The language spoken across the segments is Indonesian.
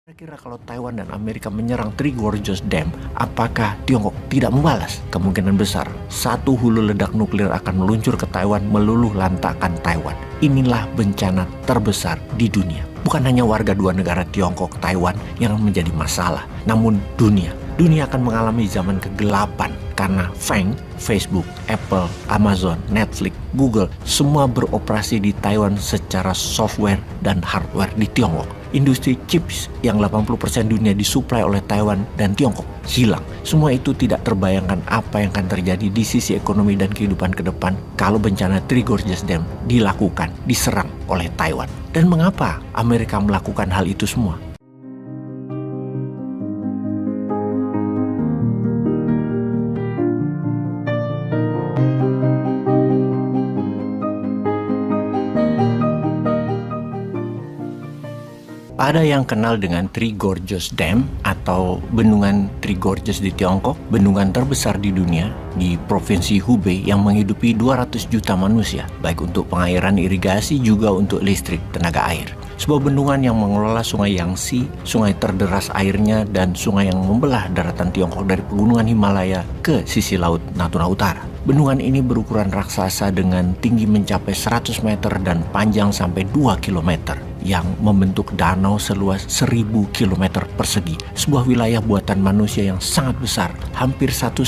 Kira-kira kalau Taiwan dan Amerika menyerang Three Gorges Dam, apakah Tiongkok tidak membalas? Kemungkinan besar, satu hulu ledak nuklir akan meluncur ke Taiwan meluluh lantakkan Taiwan. Inilah bencana terbesar di dunia. Bukan hanya warga dua negara Tiongkok, Taiwan yang menjadi masalah, namun dunia. Dunia akan mengalami zaman kegelapan karena FANG, Facebook, Apple, Amazon, Netflix, Google, semua beroperasi di Taiwan secara software dan hardware di Tiongkok. Industri chips yang 80% dunia disuplai oleh Taiwan dan Tiongkok hilang. Semua itu tidak terbayangkan apa yang akan terjadi di sisi ekonomi dan kehidupan ke depan kalau bencana Three Gorges Dam dilakukan, diserang oleh Taiwan. Dan mengapa Amerika melakukan hal itu semua? Ada yang kenal dengan Three Gorges Dam atau bendungan Three Gorges di Tiongkok, bendungan terbesar di dunia di Provinsi Hubei yang menghidupi 200 juta manusia, baik untuk pengairan irigasi juga untuk listrik tenaga air. Sebuah bendungan yang mengelola sungai Yangtze, sungai terderas airnya dan sungai yang membelah daratan Tiongkok dari pegunungan Himalaya ke sisi laut Natuna Utara. Bendungan ini berukuran raksasa dengan tinggi mencapai 100 meter dan panjang sampai 2 km yang membentuk danau seluas 1000 km persegi. Sebuah wilayah buatan manusia yang sangat besar, hampir 1,5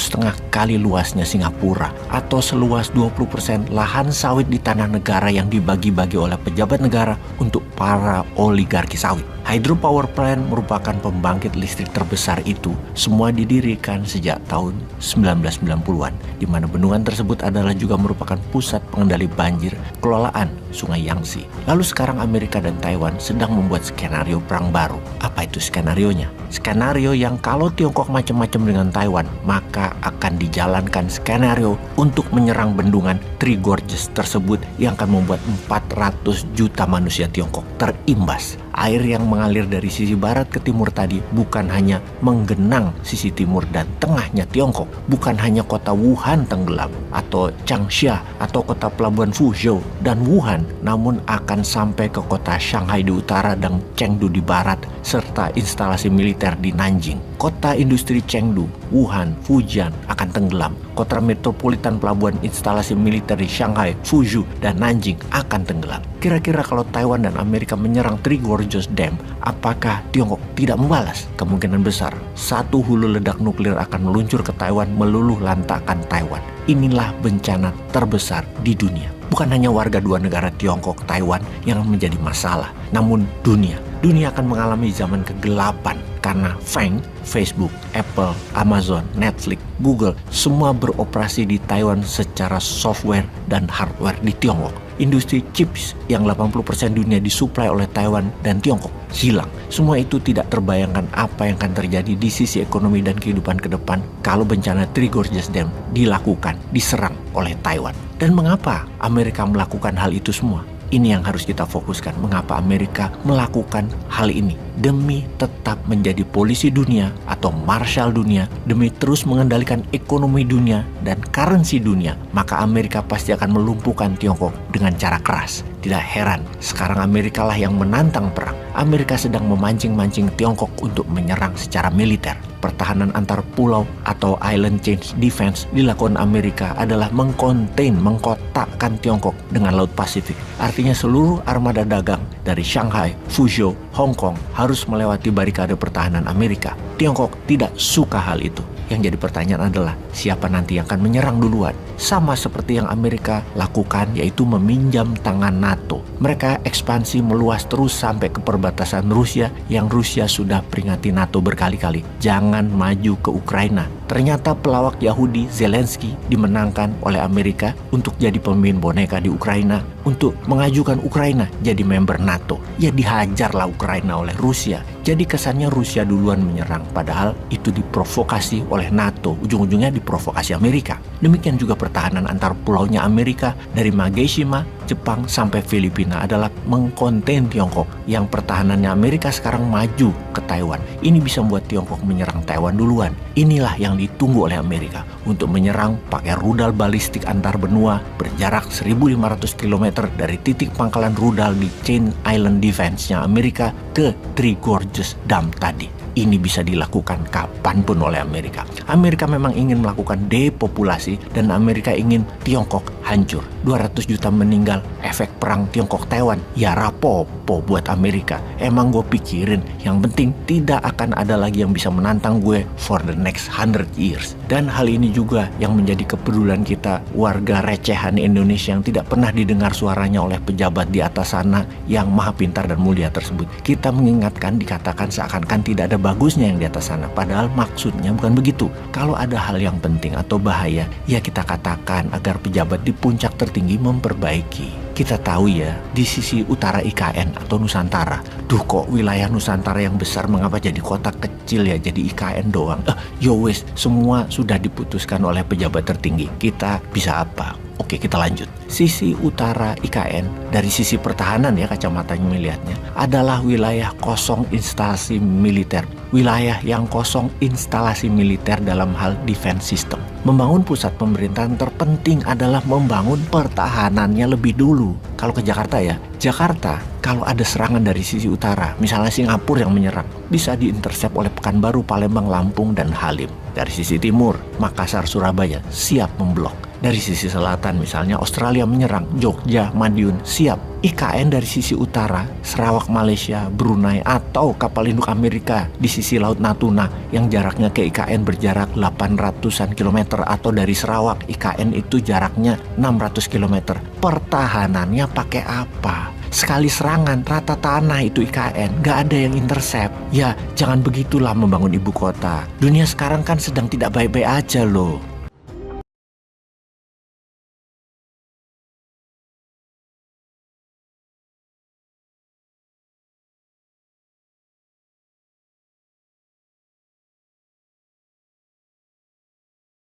kali luasnya Singapura atau seluas 20% lahan sawit di tanah negara yang dibagi-bagi oleh pejabat negara untuk para oligarki sawit. Hydropower plant merupakan pembangkit listrik terbesar itu, semua didirikan sejak tahun 1990-an, di mana bendungan tersebut adalah juga merupakan pusat pengendali banjir kelolaan sungai Yangtze. Lalu sekarang Amerika dan Taiwan sedang membuat skenario perang baru. Apa itu skenarionya? Skenario yang kalau Tiongkok macam-macam dengan Taiwan, maka akan dijalankan skenario untuk menyerang bendungan Three Gorges tersebut yang akan membuat 400 juta manusia Tiongkok terimbas. Air yang mengalir dari sisi barat ke timur tadi bukan hanya menggenang sisi timur dan tengahnya Tiongkok, bukan hanya kota Wuhan tenggelam atau Changsha atau kota pelabuhan Fuzhou dan Wuhan, namun akan sampai ke kota Shanghai di utara dan Chengdu di barat serta instalasi militer di Nanjing. Kota industri Chengdu, Wuhan, Fujian akan tenggelam. Kota metropolitan pelabuhan instalasi militer di Shanghai, Fuzhou, dan Nanjing akan tenggelam. Kira-kira kalau Taiwan dan Amerika menyerang Three Gorges Dam, apakah Tiongkok tidak membalas? Kemungkinan besar, satu hulu ledak nuklir akan meluncur ke Taiwan meluluh lantakkan Taiwan. Inilah bencana terbesar di dunia. Bukan hanya warga dua negara Tiongkok, Taiwan yang menjadi masalah, namun dunia. Dunia akan mengalami zaman kegelapan karena FANG, Facebook, Apple, Amazon, Netflix, Google, semua beroperasi di Taiwan secara software dan hardware di Tiongkok. Industri chips yang 80% dunia disuplai oleh Taiwan dan Tiongkok hilang. Semua itu tidak terbayangkan apa yang akan terjadi di sisi ekonomi dan kehidupan ke depan kalau bencana Three Gorges Dam dilakukan, diserang oleh Taiwan. Dan mengapa Amerika melakukan hal itu semua? Ini yang harus kita fokuskan. Mengapa Amerika melakukan hal ini? Demi tetap menjadi polisi dunia atau marshal dunia, demi terus mengendalikan ekonomi dunia dan currency dunia, maka Amerika pasti akan melumpuhkan Tiongkok dengan cara keras. Tidak heran, sekarang Amerika lah yang menantang perang. Amerika sedang memancing-mancing Tiongkok untuk menyerang secara militer. Pertahanan antar pulau atau island chain defense dilakukan Amerika adalah mengkotakkan Tiongkok dengan Laut Pasifik. Artinya seluruh armada dagang dari Shanghai, Fuzhou, Hong Kong harus melewati barikade pertahanan Amerika. Tiongkok tidak suka hal itu. Yang jadi pertanyaan adalah siapa nanti yang akan menyerang duluan? Sama seperti yang Amerika lakukan, yaitu meminjam tangan NATO. Mereka ekspansi meluas terus sampai ke perbatasan Rusia yang Rusia sudah peringati NATO berkali-kali. Jangan maju ke Ukraina. Ternyata pelawak Yahudi Zelensky dimenangkan oleh Amerika untuk jadi pemimpin boneka di Ukraina, untuk mengajukan Ukraina jadi member NATO. Ya dihajarlah Ukraina oleh Rusia. Jadi kesannya Rusia duluan menyerang, padahal itu diprovokasi oleh NATO, ujung-ujungnya diprovokasi Amerika. Demikian juga pertahanan antar pulaunya Amerika dari Mageshima, Jepang sampai Filipina adalah mengkonten Tiongkok yang pertahanannya Amerika sekarang maju ke Taiwan. Ini bisa membuat Tiongkok menyerang Taiwan duluan. Inilah yang ditunggu oleh Amerika untuk menyerang pakai rudal balistik antar benua berjarak 1.500 km dari titik pangkalan rudal di Chain Island Defense-nya Amerika ke Three Gorges Dam tadi. Ini bisa dilakukan kapanpun oleh Amerika. Amerika memang ingin melakukan depopulasi dan Amerika ingin Tiongkok hancur. 200 juta meninggal, efek perang Tiongkok-Taiwan. Ya rapopo buat Amerika. Emang gue pikirin, yang penting tidak akan ada lagi yang bisa menantang gue for the next 100 years. Dan hal ini juga yang menjadi kepedulian kita, warga recehan Indonesia yang tidak pernah didengar suaranya oleh pejabat di atas sana yang maha pintar dan mulia tersebut. Kita mengingatkan, dikatakan seakan-akan tidak ada bagusnya yang di atas sana. Padahal maksudnya bukan begitu. Kalau ada hal yang penting atau bahaya, ya kita katakan agar pejabat di puncak tertinggi memperbaiki. Kita tahu ya, di sisi utara IKN atau Nusantara. Duh, kok wilayah Nusantara yang besar mengapa jadi kota kecil ya, jadi IKN doang. Wes, semua sudah diputuskan oleh pejabat tertinggi. Kita bisa apa? Oke, kita lanjut. Sisi utara IKN dari sisi pertahanan ya, kacamatanya melihatnya adalah wilayah kosong instalasi militer. Wilayah yang kosong instalasi militer dalam hal defense system. Membangun pusat pemerintahan terpenting adalah membangun pertahanannya lebih dulu. Kalau ke Jakarta ya, Jakarta kalau ada serangan dari sisi utara, misalnya Singapura yang menyerang, bisa diintersep oleh Pekanbaru, Palembang, Lampung, dan Halim. Dari sisi timur, Makassar, Surabaya siap memblok. Dari sisi selatan misalnya Australia menyerang, Jogja, Madiun siap. IKN dari sisi utara, Sarawak Malaysia, Brunei, atau kapal induk Amerika di sisi Laut Natuna yang jaraknya ke IKN berjarak 800-an kilometer, atau dari Sarawak IKN itu jaraknya 600 kilometer. Pertahanannya pakai apa? Sekali serangan, rata tanah itu IKN, gak ada yang intercept. Ya, jangan begitulah membangun ibu kota. Dunia sekarang kan sedang tidak baik-baik aja loh.